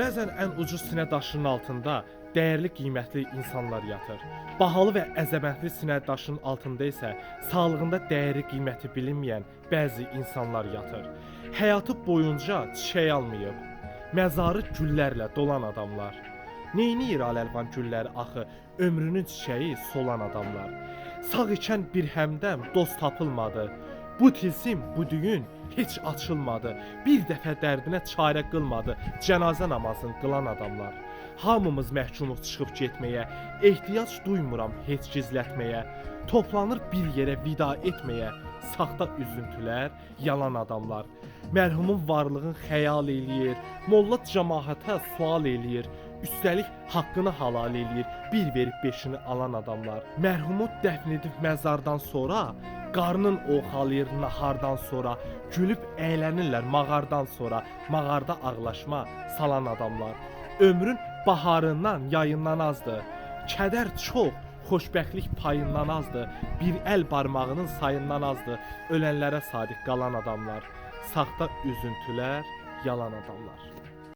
Bəzən ən ucuz sinə daşının altında dəyərli, qiymətli insanlar yatır. Bahalı və əzəmətli sinə daşının altında isə sağlığında dəyəri, qiyməti bilinməyən bəzi insanlar yatır. Həyatı boyunca çiçək almayıb, məzarı güllərlə dolan adamlar. Neyniyir aləlvan gülləri axı, ömrünün çiçəyi solan adamlar. Sağ ikən bir həmdəm dost tapılmadı. Bu tilsim, bu düyün heç açılmadı. Bir dəfə dərdinə çarə qılmadı cənazə namazını qılan adamlar. Hamımız məhkumuq çıxıb getməyə, ehtiyac duymuram heç gizlətməyə. Toplanır bir yerə vida etməyə, saxta üzüntülər, yalan adamlar. Mərhumun varlığını xəyal eləyir, molla cəmaətə sual eləyir. Üstəlik haqqını halal eləyir, bir verib beşini alan adamlar. Mərhumu dəfn edib məzardan sonra, qarnın oxalayır nahardan sonra, gülüb əylənirlər mağardan sonra, mağarda ağlaşma salan adamlar. Ömrün baharından, yayından azdır. Kədər çox, xoşbəxtlik payından azdır. Bir əl barmağının sayından azdır. Ölənlərə sadiq qalan adamlar. Saxta üzüntülər, yalan adamlar.